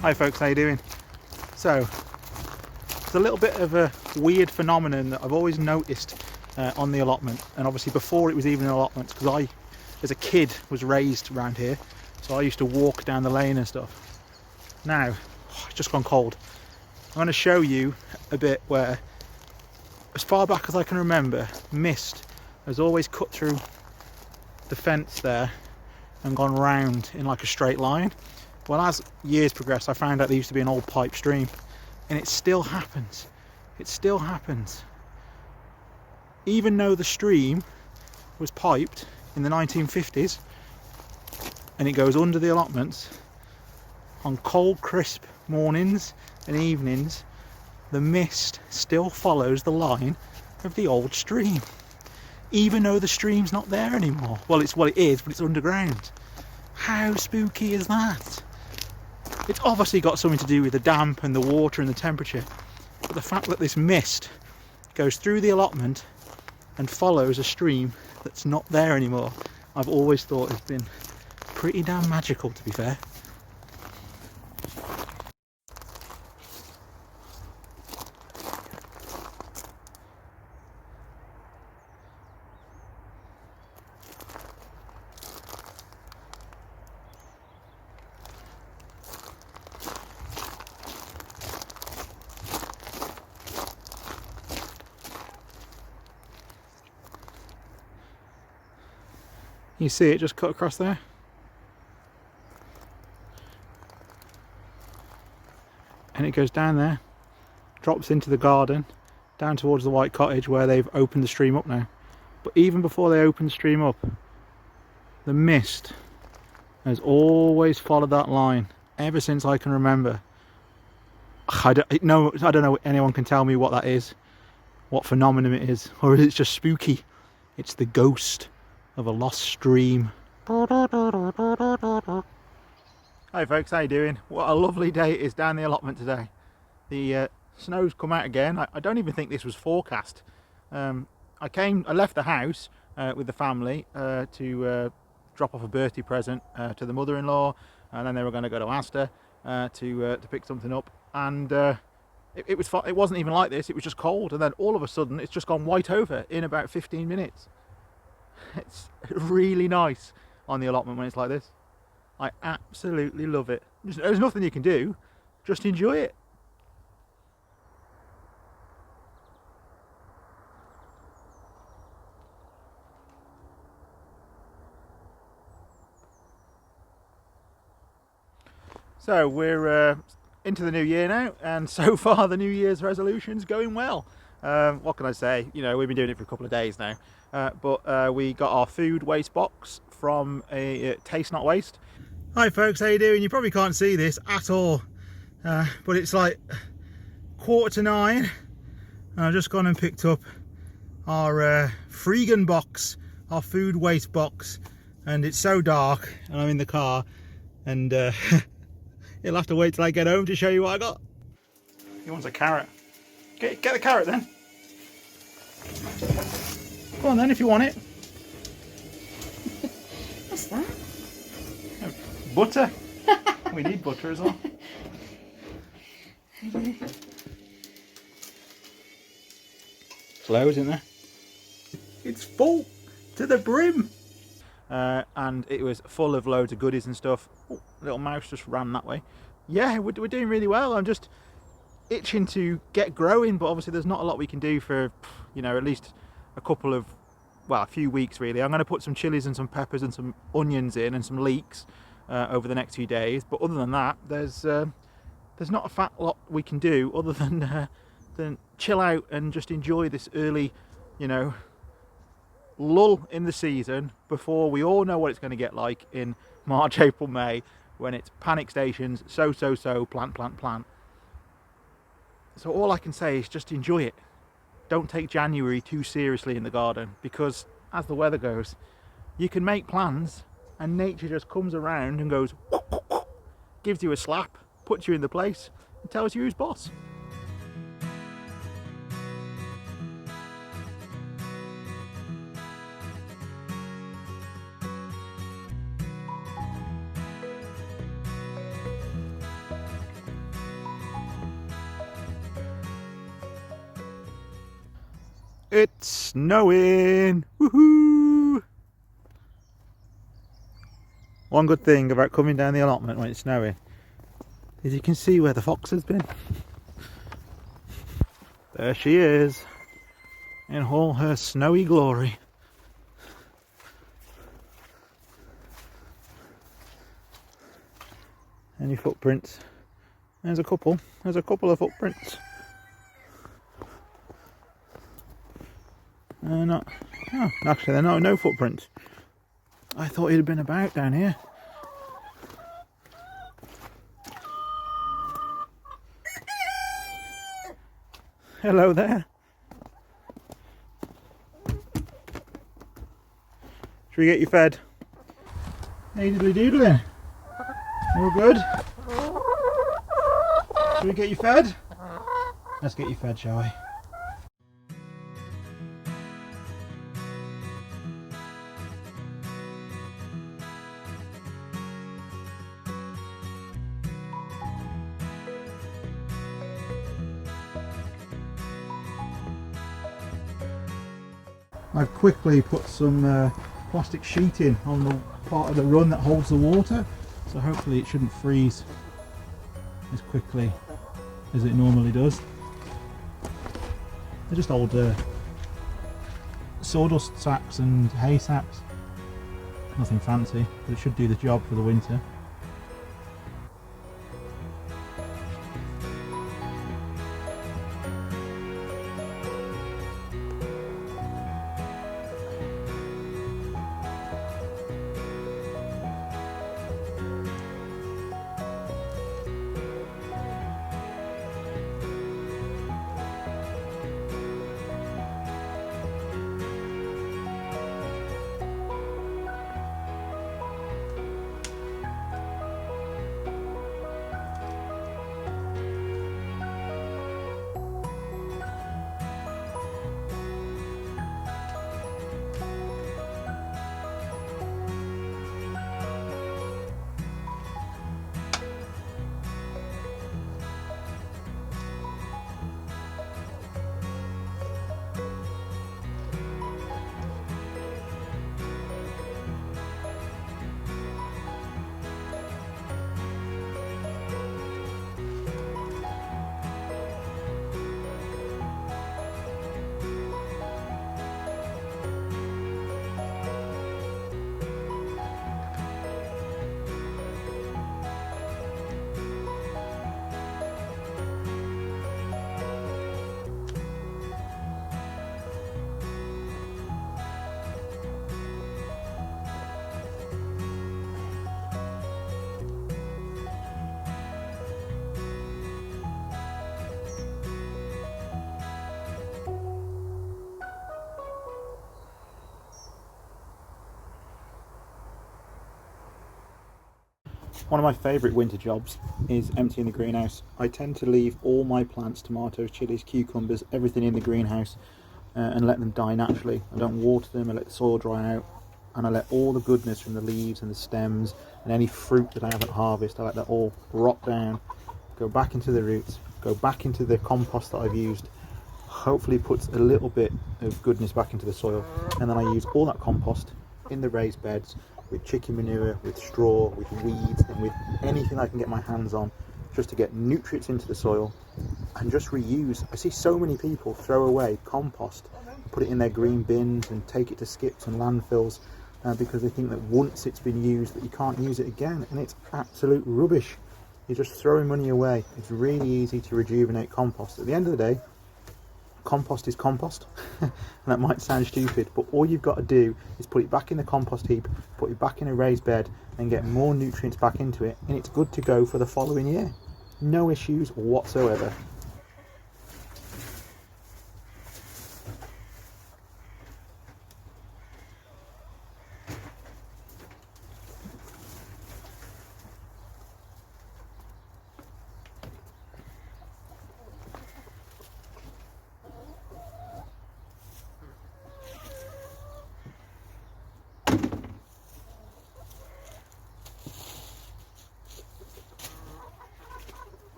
Hi folks, how you doing? So, it's a little bit of a weird phenomenon that I've always noticed on the allotment, and obviously before it was even an allotment, because I, as a kid, was raised around here, so I used to walk down the lane and stuff. Now, it's just gone cold. I'm going to show you a bit where, as far back as I can remember, mist has always cut through the fence there and gone round in like a straight line. Well, as years progressed, I found out there used to be an old pipe stream, and it still happens. It still happens. Even though the stream was piped in the 1950s, and it goes under the allotments, on cold, crisp mornings and evenings, the mist still follows the line of the old stream. Even though the stream's not there anymore. Well, it's what it is, but it's underground. How spooky is that? It's obviously got something to do with the damp and the water and the temperature, but the fact that this mist goes through the allotment and follows a stream that's not there anymore, I've always thought has been pretty damn magical, to be fair. You see it just cut across there? And it goes down there, drops into the garden, down towards the white cottage where they've opened the stream up now. But even before they opened the stream up, the mist has always followed that line ever since I can remember. I don't know if anyone can tell me what that is, what phenomenon it is, or is it just spooky? It's the ghost of a lost stream. Hi folks, how you doing? What a lovely day it is down the allotment today. The snow's come out again. I don't even think this was forecast. I left the house with the family to drop off a birthday present to the mother-in-law, and then they were going to go to Asda to pick something up, and it wasn't even like this. It was just cold, and then all of a sudden it's just gone white over in about 15 minutes. It's really nice on the allotment when it's like this. I absolutely love it. There's nothing you can do, just enjoy it. So we're into the new year now, and so far the New Year's resolution's going well. What can I say? You know, we've been doing it for a couple of days now, but we got our food waste box from a Taste Not Waste. Hi folks, how you doing? You probably can't see this at all, but it's like 9:15, and I've just gone and picked up our Freegan box, our food waste box, and it's so dark, and I'm in the car, and you'll have to wait till I get home to show you what I got. He wants a carrot. Get the carrot then. Go on then if you want it. What's that? Butter. We need butter as well. Slow, isn't there? It's full to the brim. And it was full of loads of goodies and stuff. Oh, little mouse just ran that way. Yeah, we're doing really well. I'm just itching to get growing, but obviously there's not a lot we can do for, you know, at least a few weeks really. I'm going to put some chilies and some peppers and some onions in and some leeks over the next few days, but other than that there's not a fat lot we can do other than chill out and just enjoy this early, you know, lull in the season before we all know what it's going to get like in March, April, May, when it's panic stations, plant. So all I can say is just enjoy it. Don't take January too seriously in the garden, because as the weather goes, you can make plans and nature just comes around and goes gives you a slap, puts you in the place and tells you who's boss. It's snowing! Woohoo! One good thing about coming down the allotment when it's snowing is you can see where the fox has been. There she is, in all her snowy glory. Any footprints? There's a couple of footprints. Not, oh, actually they're no footprints. I thought he'd have been about down here. Hello there. Should we get you fed? Hey diddly doodling. All good? Should we get you fed? Let's get you fed, shall we? I've quickly put some plastic sheeting on the part of the run that holds the water, so hopefully it shouldn't freeze as quickly as it normally does. They're just old sawdust sacks and hay sacks, nothing fancy, but it should do the job for the winter. One of my favourite winter jobs is emptying the greenhouse. I tend to leave all my plants, tomatoes, chilies, cucumbers, everything in the greenhouse and let them die naturally. I don't water them, I let the soil dry out, and I let all the goodness from the leaves and the stems and any fruit that I have at harvest, I let that all rot down, go back into the roots, go back into the compost that I've used, hopefully puts a little bit of goodness back into the soil, and then I use all that compost in the raised beds with chicken manure, with straw, with weeds, and with anything I can get my hands on, just to get nutrients into the soil and just reuse. I see so many people throw away compost, put it in their green bins and take it to skips and landfills because they think that once it's been used that you can't use it again, and it's absolute rubbish. You're just throwing money away. It's really easy to rejuvenate compost. At the end of the day, compost is compost and that might sound stupid, but all you've got to do is put it back in the compost heap, put it back in a raised bed and get more nutrients back into it, and it's good to go for the following year. No issues whatsoever.